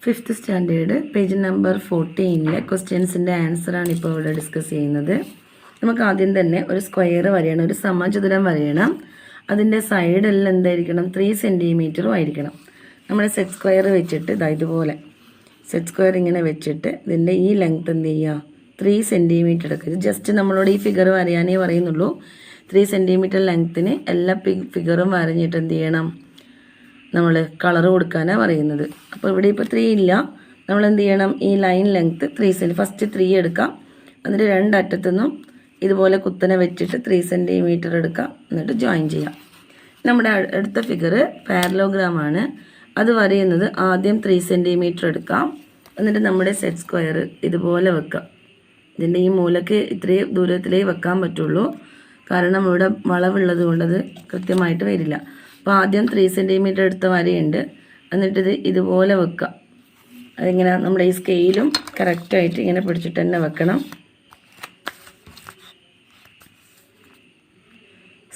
5th standard page number 14 ക്വസ്റ്റ്യൻസിൻ്റെ ആൻസറാണ് ഇപ്പോൾ ഇവിടെ discuss ചെയ്യുന്നത്. നമുക്ക് ആദ്യം തന്നെ ഒരു സ്ക്വയർ വരയണം, ഒരു സമചതുരം വരയണം. അതിൻ്റെ സൈഡെല്ലാം എന്തായിരിക്കണം? 3 സെൻറ്റിമീറ്ററും ആയിരിക്കണം. നമ്മൾ സെറ്റ് സ്ക്വയർ വെച്ചിട്ട് ഇതുപോലെ സെറ്റ് സ്ക്വയർ ഇങ്ങനെ വെച്ചിട്ട് ഇതിൻ്റെ ഈ ലെങ്ത് എന്ത് ചെയ്യുക? 3 സെൻറ്റിമീറ്റർ എടുക്കുക. ജസ്റ്റ് നമ്മളോട് ഈ ഫിഗർ വരയാനേ പറയുന്നുള്ളൂ. 3 സെൻറ്റിമീറ്റർ ലെങ്ത്തിന് എല്ലാ ഫിഗറും വരഞ്ഞിട്ട് എന്ത് ചെയ്യണം? നമ്മൾ കളർ കൊടുക്കാനാണ് പറയുന്നത്. അപ്പോൾ ഇവിടെ ഇപ്പോൾ 3 ഇല്ല, നമ്മൾ എന്ത് ചെയ്യണം? ഈ ലൈൻ ലെങ്ത്ത് 3 സെൻറ്റി ഫസ്റ്റ് 3 എടുക്കാം. എന്നിട്ട് രണ്ടറ്റത്തുനിന്നും ഇതുപോലെ കുത്തനെ വെച്ചിട്ട് 3 സെൻറ്റിമീറ്റർ എടുക്കാം. എന്നിട്ട് ജോയിൻ ചെയ്യാം. നമ്മുടെ അടുത്ത ഫിഗർ പാരലോഗ്രാം ആണ്. അത് വരയുന്നത് ആദ്യം 3 സെൻറ്റിമീറ്റർ എടുക്കാം. എന്നിട്ട് നമ്മുടെ സെറ്റ് സ്ക്വയർ ഇതുപോലെ വെക്കാം. ഇതിൻ്റെ ഈ മൂലക്ക് ഇത്രയും ദൂരത്തിലേ വെക്കാൻ പറ്റുള്ളൂ, കാരണം ഇവിടെ വളവുള്ളത് കൊണ്ടത് കൃത്യമായിട്ട് വരില്ല. അപ്പോൾ ആദ്യം 3 സെൻറ്റിമീറ്റർ എടുത്ത വരയുണ്ട്. എന്നിട്ടിത് ഇതുപോലെ വെക്കുക. അതിങ്ങനെ നമ്മുടെ ഈ സ്കെയിലും കറക്റ്റായിട്ട് ഇങ്ങനെ പിടിച്ചിട്ട് തന്നെ വെക്കണം.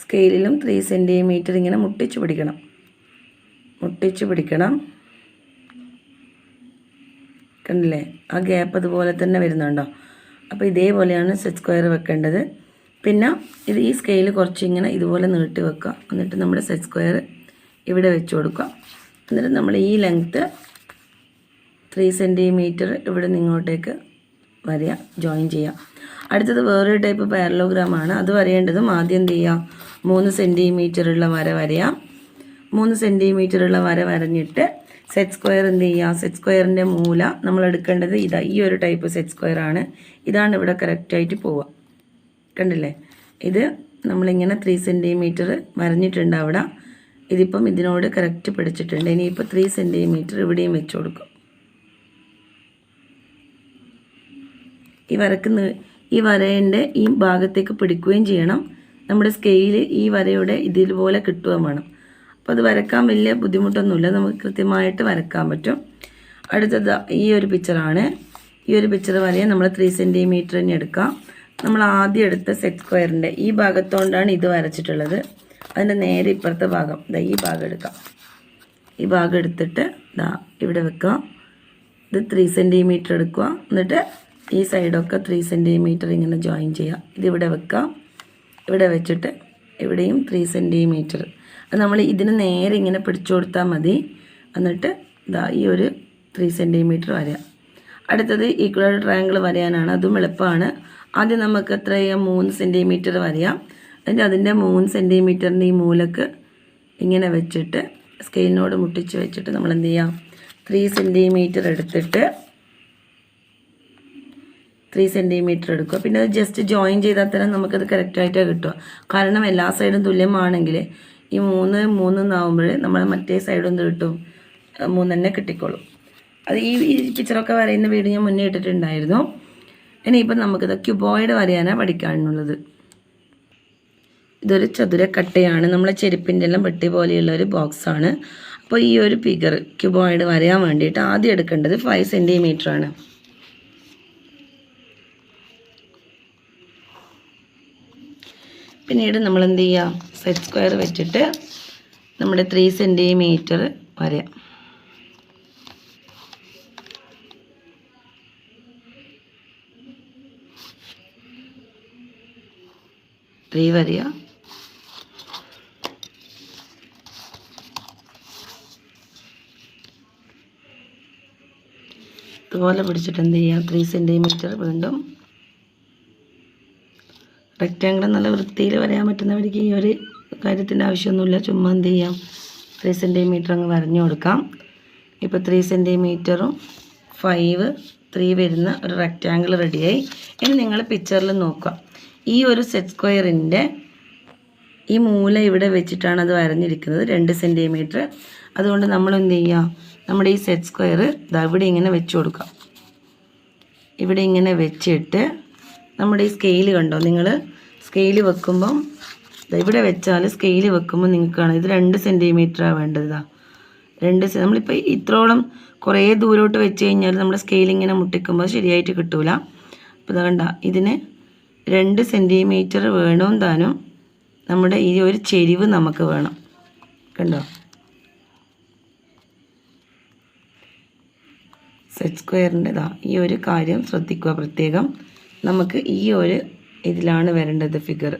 സ്കെയിലിലും 3 സെൻറ്റിമീറ്റർ ഇങ്ങനെ മുട്ടിച്ച് പിടിക്കണം. കണ്ടില്ലേ? ആ ഗ്യാപ്പ് അതുപോലെ തന്നെ വരുന്നുണ്ടോ? അപ്പോൾ ഇതേപോലെയാണ് സെറ്റ് സ്ക്വയർ വെക്കേണ്ടത്. പിന്നെ ഈ സ്കെയിൽ കുറച്ച് ഇങ്ങനെ ഇതുപോലെ നീട്ടി വെക്കുക. എന്നിട്ട് നമ്മുടെ സെറ്റ് സ്ക്വയർ ഇവിടെ വെച്ച് കൊടുക്കുക. എന്നിട്ട് നമ്മൾ ഈ ലെങ്ത്ത് 3 സെൻറ്റിമീറ്റർ ഇവിടെ നിങ്ങോട്ടേക്ക് വരയാം, ജോയിൻ ചെയ്യാം. അടുത്തത് വേറൊരു ടൈപ്പ് പാരലോഗ്രാം ആണ്. അത് വരേണ്ടതും ആദ്യം എന്ത് ചെയ്യാം? 3 സെൻറ്റിമീറ്ററുള്ള വര വരയാം. 3 സെൻറ്റിമീറ്ററുള്ള വര വരഞ്ഞിട്ട് സെറ്റ് സ്ക്വയർ എന്ത് ചെയ്യുക? സെറ്റ് സ്ക്വയറിൻ്റെ മൂല നമ്മൾ എടുക്കേണ്ടത് ഈ ഒരു ടൈപ്പ് സെറ്റ് സ്ക്വയർ ആണ്. ഇതാണ് ഇവിടെ കറക്റ്റായിട്ട് പോവുക. കണ്ടില്ലേ? ഇത് നമ്മളിങ്ങനെ 3 സെൻറ്റിമീറ്റർ വരഞ്ഞിട്ടുണ്ട് അവിടെ. ഇതിപ്പം ഇതിനോട് കറക്റ്റ് പിടിച്ചിട്ടുണ്ട്. ഇനിയിപ്പോൾ 3 സെൻറ്റിമീറ്റർ ഇവിടെയും വെച്ച് കൊടുക്കും. ഈ വരേൻ്റെ ഈ ഭാഗത്തേക്ക് പിടിക്കുകയും ചെയ്യണം. നമ്മുടെ സ്കെയിൽ ഈ വരയുടെ ഇതുപോലെ കിട്ടുകയും വേണം. അപ്പോൾ അത് വരക്കാൻ വലിയ ബുദ്ധിമുട്ടൊന്നുമില്ല, നമുക്ക് കൃത്യമായിട്ട് വരക്കാൻ പറ്റും. അടുത്തത് ഈ ഒരു പിക്ചറാണ്. ഈ ഒരു പിക്ചർ വരയാൻ നമ്മൾ 3 സെൻറ്റിമീറ്റർ തന്നെ എടുക്കാം. നമ്മൾ ആദ്യം എടുത്ത സെറ്റ് സ്ക്വയറിൻ്റെ ഈ ഭാഗത്തുകൊണ്ടാണ് ഇത് വരച്ചിട്ടുള്ളത്. അതിൻ്റെ നേരെ ഇപ്പുറത്തെ ഭാഗം ഈ ഭാഗം എടുക്കാം. ഈ ഭാഗം എടുത്തിട്ട് ഇവിടെ വെക്കുക. ഇത് 3 സെൻറ്റിമീറ്റർ എടുക്കുക. എന്നിട്ട് ഈ സൈഡൊക്കെ 3 സെൻറ്റിമീറ്റർ ഇങ്ങനെ ജോയിൻ ചെയ്യുക. ഇതിവിടെ വെക്കുക. ഇവിടെ വെച്ചിട്ട് ഇവിടെയും 3 സെൻറ്റിമീറ്റർ. അത് നമ്മൾ ഇതിന് നേരെ ഇങ്ങനെ പിടിച്ചു കൊടുത്താൽ മതി. എന്നിട്ട് ഈ ഒരു 3 സെൻറ്റിമീറ്റർ വരയാം. അടുത്തത് ഈക്വൽ ട്രയാങ്കിൾ വരയാനാണ്. അതും എളുപ്പമാണ്. ആദ്യം നമുക്ക് എത്രയാണ്? 3 സെൻറ്റിമീറ്റർ വരയാം. എന്നിട്ട് അതിൻ്റെ 3 സെൻറ്റിമീറ്ററിൻ്റെ ഈ മൂലക്ക് ഇങ്ങനെ വെച്ചിട്ട് സ്കെയിലിനോട് മുട്ടിച്ച് വെച്ചിട്ട് നമ്മൾ എന്ത് ചെയ്യാം? 3 സെൻറ്റിമീറ്റർ എടുത്തിട്ട് 3 സെൻറ്റിമീറ്റർ എടുക്കുക. പിന്നെ അത് ജസ്റ്റ് ജോയിൻ ചെയ്താൽ തന്നെ നമുക്കത് കറക്റ്റായിട്ടാണ് കിട്ടുക. കാരണം എല്ലാ സൈഡും തുല്യമാണെങ്കിൽ ഈ 3 എന്നാകുമ്പോൾ നമ്മൾ മറ്റേ സൈഡും എന്ത് കിട്ടും? 3 തന്നെ കിട്ടിക്കോളും. അത് ഈ പിക്ചറൊക്കെ വരയുന്ന വീഡിയോ ഞാൻ മുന്നേ ഇട്ടിട്ടുണ്ടായിരുന്നു. ഇനിയിപ്പം നമുക്കിത് ക്യൂബോയിഡ് വരയാനാണ് പഠിക്കാനുള്ളത്. ഇതൊരു ചതുരക്കട്ടയാണ്. നമ്മളെ ചെരുപ്പിൻ്റെ എല്ലാം പെട്ടി പോലെയുള്ള ഒരു ബോക്സാണ്. അപ്പോൾ ഈ ഒരു ഫിഗർ ക്യൂബോയിഡ് വരയാൻ വേണ്ടിയിട്ട് ആദ്യം എടുക്കേണ്ടത് 5 സെൻറ്റിമീറ്റർ ആണ്. പിന്നീട് നമ്മൾ എന്ത് ചെയ്യുക? സെറ്റ് സ്ക്വയർ വെച്ചിട്ട് നമ്മുടെ 3 സെൻറ്റിമീറ്റർ വരയാം. 3 വരയ. ഇതുപോലെ പിടിച്ചിട്ട് എന്ത് ചെയ്യാം? 3 സെൻറ്റിമീറ്റർ വീണ്ടും. റെക്റ്റാങ്കിൾ നല്ല വൃത്തിയിൽ വരയാൻ പറ്റുന്നവർക്ക് ഈ ഒരു കാര്യത്തിൻ്റെ ആവശ്യമൊന്നുമില്ല. ചുമ്മാ എന്ത് ചെയ്യാം? 3 സെൻറ്റിമീറ്റർ അങ്ങ് വരഞ്ഞു കൊടുക്കാം. ഇപ്പോൾ 3 സെൻറ്റിമീറ്ററും 5, 3 വരുന്ന ഒരു റെക്റ്റാങ്കിൾ റെഡിയായി. ഇനി നിങ്ങൾ പിക്ചറിൽ നോക്കുക. ഈ ഒരു സെറ്റ് സ്ക്വയറിൻ്റെ ഈ മൂല ഇവിടെ വെച്ചിട്ടാണ് അത് വരഞ്ഞിരിക്കുന്നത്, 2 സെൻറ്റിമീറ്റർ. അതുകൊണ്ട് നമ്മൾ എന്ത് ചെയ്യുക? നമ്മുടെ ഈ സെറ്റ് സ്ക്വയർ ഇവിടെ ഇങ്ങനെ വെച്ച് കൊടുക്കാം. ഇവിടെ ഇങ്ങനെ വെച്ചിട്ട് നമ്മുടെ ഈ സ്കെയിൽ കണ്ടോ? നിങ്ങൾ സ്കെയിൽ വെക്കുമ്പം ഇവിടെ വെച്ചാൽ സ്കെയിൽ വെക്കുമ്പോൾ നിങ്ങൾക്ക് കാണാം ഇത് 2 സെൻറ്റിമീറ്ററാണ് വേണ്ടത്. 2 നമ്മളിപ്പോൾ ഇത്രോളം കുറേ ദൂരോട്ട് വെച്ച് കഴിഞ്ഞാൽ നമ്മുടെ സ്കെയിൽ ഇങ്ങനെ മുട്ടിക്കുമ്പോൾ ശരിയായിട്ട് കിട്ടൂല. അപ്പോൾ ഇത് കണ്ട, ഇതിന് 2 സെൻറ്റിമീറ്റർ വേണം താനും. നമ്മുടെ ഈ ഒരു ചെരിവ് നമുക്ക് വേണം. കണ്ടോ? സെറ്റ് സ്ക്വയറിൻ്റെ ഈ ഒരു കാര്യം ശ്രദ്ധിക്കുക പ്രത്യേകം. നമുക്ക് ഈ ഒരു ഇതിലാണ് വരേണ്ടത് ഫിഗർ.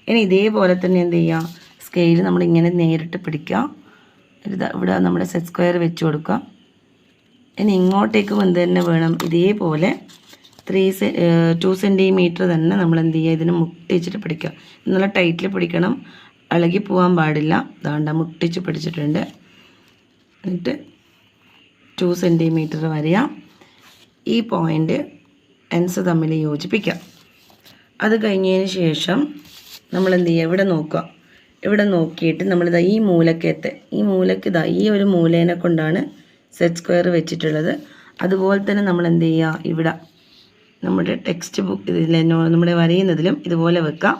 ഇനി ഇതേപോലെ തന്നെ എന്ത് ചെയ്യുക, സ്കെയിൽ നമ്മളിങ്ങനെ നേരിട്ട് പിടിക്കുക. ഇവിടെ നമ്മുടെ സെറ്റ് സ്ക്വയർ വെച്ച് കൊടുക്കുക. ഇനി ഇങ്ങോട്ടേക്കും എന്ത് തന്നെ വേണം, ഇതേപോലെ 2 സെൻറ്റിമീറ്റർ തന്നെ നമ്മൾ എന്ത് ചെയ്യുക, ഇതിന് മുട്ടിച്ചിട്ട് പിടിക്കുക. നല്ല ടൈറ്റിൽ പിടിക്കണം, ഇളകി പോകാൻ പാടില്ല. അതാണ്ട് മുട്ടിച്ച് പിടിച്ചിട്ടുണ്ട്. എന്നിട്ട് 2 സെൻറ്റിമീറ്റർ വരെയാ ഈ പോയിൻ്റ് എൻസ് തമ്മിൽ യോജിപ്പിക്കുക. അത് കഴിഞ്ഞതിന് ശേഷം നമ്മൾ എന്ത് ചെയ്യുക, ഇവിടെ നോക്കുക. ഇവിടെ നോക്കിയിട്ട് നമ്മളിതാ ഈ മൂലക്ക് ഈ ഒരു മൂലേനെ കൊണ്ടാണ് സെറ്റ് സ്ക്വയർ വെച്ചിട്ടുള്ളത്. അതുപോലെ തന്നെ നമ്മൾ എന്ത് ചെയ്യുക, ഇവിടെ നമ്മുടെ ടെക്സ്റ്റ് ബുക്ക് നമ്മുടെ വരയുന്നതിലും ഇതുപോലെ വെക്കാം.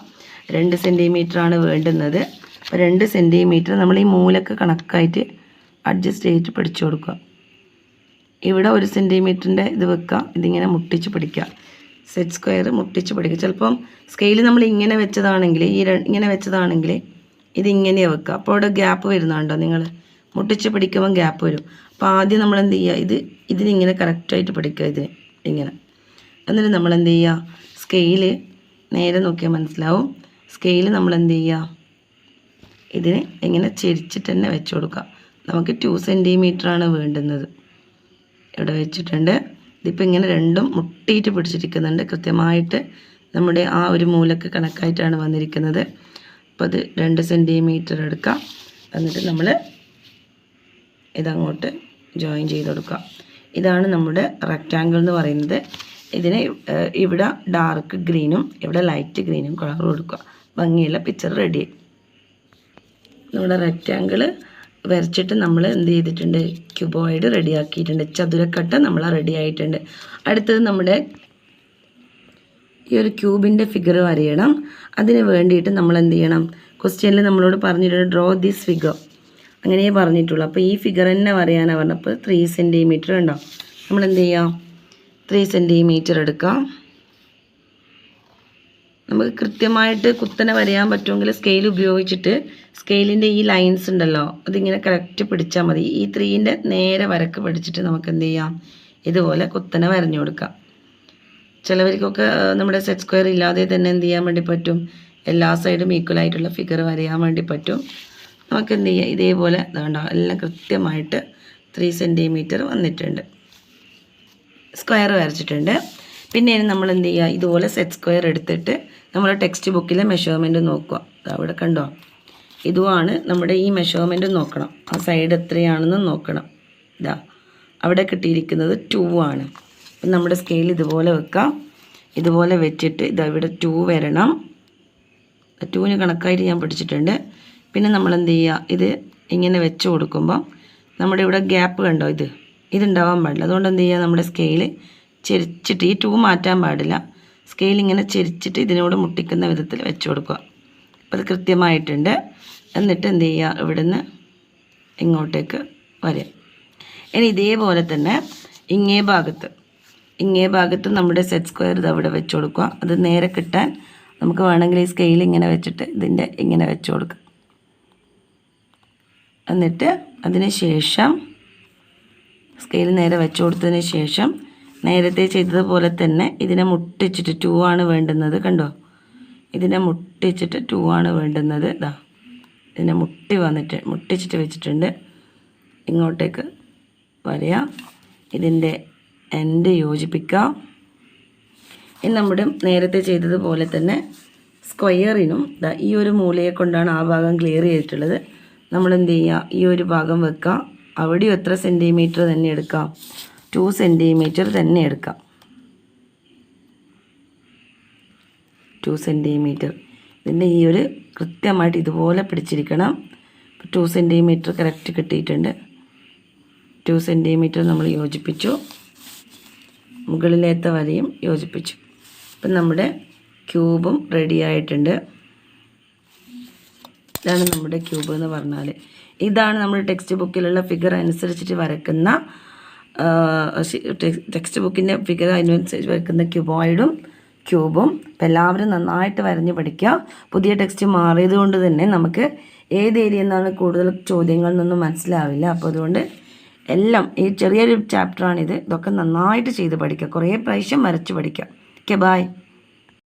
2 സെൻറ്റിമീറ്ററാണ് വേണ്ടുന്നത്. അപ്പോൾ 2 സെൻറ്റിമീറ്റർ നമ്മൾ ഈ മൂലക്ക് കണക്കായിട്ട് അഡ്ജസ്റ്റ് ചെയ്തിട്ട് പിടിച്ചു കൊടുക്കുക. ഇവിടെ 1 സെൻറ്റിമീറ്ററിൻ്റെ ഇത് വെക്കുക. ഇതിങ്ങനെ മുട്ടിച്ച് പിടിക്കുക. സെറ്റ് സ്ക്വയർ മുട്ടിച്ച് പിടിക്കുക. ചിലപ്പം സ്കെയിൽ നമ്മൾ ഇങ്ങനെ വെച്ചതാണെങ്കിൽ ഇങ്ങനെ വെച്ചതാണെങ്കിൽ ഇതിങ്ങനെയാണ് വെക്കുക. അപ്പോൾ അവിടെ ഗ്യാപ്പ് വരുന്നുണ്ടോ, നിങ്ങൾ മുട്ടിച്ച് പിടിക്കുമ്പോൾ ഗ്യാപ്പ് വരും. അപ്പോൾ ആദ്യം നമ്മൾ എന്ത് ചെയ്യുക, ഇതിനിങ്ങനെ കറക്റ്റായിട്ട് പിടിക്കുക. ഇങ്ങനെ എന്നിട്ട് നമ്മൾ എന്ത് ചെയ്യുക, സ്കെയിൽ നേരെ നോക്കിയാൽ മനസ്സിലാവും. സ്കെയിൽ നമ്മൾ എന്ത് ചെയ്യുക, ഇതിന് ഇങ്ങനെ ചെരിച്ചിട്ട് തന്നെ വെച്ച് കൊടുക്കുക. നമുക്ക് 2 സെൻറ്റിമീറ്ററാണ് വേണ്ടുന്നത്. ഇവിടെ വെച്ചിട്ടുണ്ട്. ഇതിപ്പോൾ ഇങ്ങനെ രണ്ടും മുട്ടിയിട്ട് പിടിച്ചിരിക്കുന്നുണ്ട്. കൃത്യമായിട്ട് നമ്മുടെ ആ ഒരു മൂലക്ക് കണക്കായിട്ടാണ് വന്നിരിക്കുന്നത്. അപ്പോൾ അത് 2 സെൻറ്റിമീറ്റർ എടുക്കാം. എന്നിട്ട് നമ്മൾ ഇതങ്ങോട്ട് ജോയിൻ ചെയ്ത് കൊടുക്കുക. ഇതാണ് നമ്മുടെ റെക്റ്റാങ്കിൾ എന്ന് പറയുന്നത്. ഇതിന് ഇവിടെ ഡാർക്ക് ഗ്രീനും ഇവിടെ ലൈറ്റ് ഗ്രീനും കളർ കൊടുക്കുക. ഭംഗിയുള്ള പിക്ചർ റെഡി. നമ്മുടെ റെക്റ്റാങ്കിൾ വരച്ചിട്ട് നമ്മൾ എന്ത് ചെയ്തിട്ടുണ്ട്, ക്യൂബോയിഡ് റെഡിയാക്കിയിട്ടുണ്ട്. ചതുരക്കട്ട നമ്മൾ റെഡി ആയിട്ടുണ്ട്. അടുത്തത് നമ്മുടെ ഈ ഒരു ക്യൂബിൻ്റെ ഫിഗർ വരയണം. അതിന് വേണ്ടിയിട്ട് നമ്മൾ എന്ത് ചെയ്യണം, ക്വസ്റ്റ്യനിൽ നമ്മളോട് പറഞ്ഞിട്ടുണ്ട് ഡ്രോ ദിസ് ഫിഗർ, അങ്ങനെ പറഞ്ഞിട്ടുള്ളൂ. അപ്പോൾ ഈ ഫിഗർ തന്നെ വരയാനാണ് പറഞ്ഞപ്പോൾ 3 സെൻറ്റിമീറ്റർ ഉണ്ടാവും. നമ്മൾ എന്ത് ചെയ്യാം, 3 സെൻറ്റിമീറ്റർ എടുക്കാം. നമുക്ക് കൃത്യമായിട്ട് കുത്തനെ വരയാൻ പറ്റുമെങ്കിൽ സ്കെയിൽ ഉപയോഗിച്ചിട്ട് സ്കെയിലിൻ്റെ ഈ ലൈൻസ് ഉണ്ടല്ലോ അതിങ്ങനെ കറക്റ്റ് പിടിച്ചാൽ മതി. ഈ 3ൻ്റെ നേരെ വരക്ക് പിടിച്ചിട്ട് നമുക്ക് എന്ത് ചെയ്യാം, ഇതുപോലെ കുത്തനെ വരഞ്ഞു കൊടുക്കാം. ചിലവർക്കൊക്കെ നമ്മുടെ സെറ്റ് സ്ക്വയർ ഇല്ലാതെ തന്നെ എന്ത് ചെയ്യാൻ വേണ്ടി പറ്റും, എല്ലാ സൈഡും ഈക്വലായിട്ടുള്ള ഫിഗർ വരയാൻ വേണ്ടി പറ്റും. നമുക്ക് എന്ത് ചെയ്യാം, ഇതേപോലെ ഇതാണ്ടോ എല്ലാം കൃത്യമായിട്ട് 3 സെൻറ്റിമീറ്റർ വന്നിട്ടുണ്ട്. സ്ക്വയർ വരച്ചിട്ടുണ്ട്. പിന്നെ നമ്മൾ എന്ത് ചെയ്യുക, ഇതുപോലെ സെറ്റ് സ്ക്വയർ എടുത്തിട്ട് നമ്മൾ ടെക്സ്റ്റ് ബുക്കിലെ മെഷർമെൻറ്റ് നോക്കുക. അവിടെ കണ്ടോ, ഇതുമാണ് നമ്മുടെ ഈ മെഷർമെൻറ്റ് നോക്കണം. ആ സൈഡ് എത്രയാണെന്ന് നോക്കണം. അവിടെ കിട്ടിയിരിക്കുന്നത് 2 ആണ്. അപ്പം നമ്മുടെ സ്കെയിൽ ഇതുപോലെ വെക്കാം. ഇതുപോലെ വെച്ചിട്ട് ഇവിടെ 2 വരണം. 2ന് കണക്കായിട്ട് ഞാൻ പിടിച്ചിട്ടുണ്ട്. പിന്നെ നമ്മൾ എന്ത് ചെയ്യുക, ഇത് ഇങ്ങനെ വെച്ച് കൊടുക്കുമ്പോൾ നമ്മുടെ ഇവിടെ ഗ്യാപ്പ് കണ്ടോ, ഇതുണ്ടാവാൻ പാടില്ല. അതുകൊണ്ട് എന്ത് ചെയ്യുക, നമ്മുടെ സ്കെയിൽ ചെരിച്ചിട്ട് ഈ 2 മാറ്റാൻ പാടില്ല. സ്കെയിൽ ഇങ്ങനെ ചെരിച്ചിട്ട് ഇതിനോട് മുട്ടിക്കുന്ന വിധത്തിൽ വെച്ച് കൊടുക്കുക. അപ്പോൾ അത് കൃത്യമായിട്ടുണ്ട്. എന്നിട്ട് എന്ത് ചെയ്യുക, ഇവിടുന്ന് ഇങ്ങോട്ടേക്ക് വരാം. ഇനി ഇതേപോലെ തന്നെ ഇങ്ങേ ഭാഗത്ത് നമ്മുടെ സെറ്റ് സ്ക്വയർ അവിടെ വെച്ച് കൊടുക്കുക. അത് നേരെ കിട്ടാൻ നമുക്ക് വേണമെങ്കിൽ ഈ സ്കെയിൽ ഇങ്ങനെ വെച്ചിട്ട് ഇതിൻ്റെ ഇങ്ങനെ വെച്ച് കൊടുക്കുക. എന്നിട്ട് അതിന് ശേഷം സ്കെയിൽ നേരെ വെച്ച് കൊടുത്തതിന് ശേഷം നേരത്തെ ചെയ്തതുപോലെ തന്നെ ഇതിനെ മുട്ടിച്ചിട്ട് 2 ആണ് വേണ്ടുന്നത്. കണ്ടോ, ഇതിനെ മുട്ടിച്ചിട്ട് 2 ആണ് വേണ്ടുന്നത്. ഇതിനെ മുട്ടിച്ചിട്ട് വെച്ചിട്ടുണ്ട്. ഇങ്ങോട്ടേക്ക് വരയാം. ഇതിൻ്റെ എൻഡ് യോജിപ്പിക്കാം. ഇനി നമ്മുടെ നേരത്തെ ചെയ്തതുപോലെ തന്നെ സ്ക്വയറിനും ഈ ഒരു മൂലയെ കൊണ്ടാണ് ആ ഭാഗം ക്ലിയർ ചെയ്തിട്ടുള്ളത്. നമ്മൾ എന്ത് ചെയ്യുക, ഈ ഒരു ഭാഗം വെക്കാം. അവിടെയും എത്ര സെൻറ്റിമീറ്റർ തന്നെ എടുക്കാം, 2 സെൻറ്റിമീറ്റർ തന്നെ എടുക്കാം. 2 സെൻറ്റിമീറ്റർ ഇതിൻ്റെ ഈ ഒരു കൃത്യമായിട്ട് ഇതുപോലെ പിടിച്ചിരിക്കണം. 2 സെൻറ്റിമീറ്റർ കറക്റ്റ് കിട്ടിയിട്ടുണ്ട്. 2 സെൻറ്റിമീറ്റർ നമ്മൾ യോജിപ്പിച്ചു. മുകളിലത്തെ വരയും യോജിപ്പിച്ചു. അപ്പം നമ്മുടെ ക്യൂബും റെഡി ആയിട്ടുണ്ട്. ഇതാണ് നമ്മുടെ ക്യൂബ് എന്ന് പറഞ്ഞാൽ. ഇതാണ് നമ്മുടെ ടെക്സ്റ്റ് ബുക്കിലുള്ള ഫിഗർ അനുസരിച്ചിട്ട് വരയ്ക്കുന്ന ടെക്സ്റ്റ് ബുക്കിൻ്റെ ഫിഗർ അനുസരിച്ച് വരയ്ക്കുന്ന ക്യൂബോയിഡും ക്യൂബും. അപ്പം എല്ലാവരും നന്നായിട്ട് വരഞ്ഞ് പഠിക്കുക. പുതിയ ടെക്സ്റ്റ് മാറിയത് കൊണ്ട് തന്നെ നമുക്ക് ഏത് ഏരിയയിൽ നിന്നാണ് കൂടുതൽ ചോദ്യങ്ങളിൽ നിന്നും മനസ്സിലാവില്ല. അപ്പോൾ അതുകൊണ്ട് എല്ലാം ഈ ചെറിയൊരു ചാപ്റ്ററാണിത്. ഇതൊക്കെ നന്നായിട്ട് ചെയ്ത് പഠിക്കുക, കുറേ പ്രാവശ്യം വരച്ച് പഠിക്കുക. Okay, by.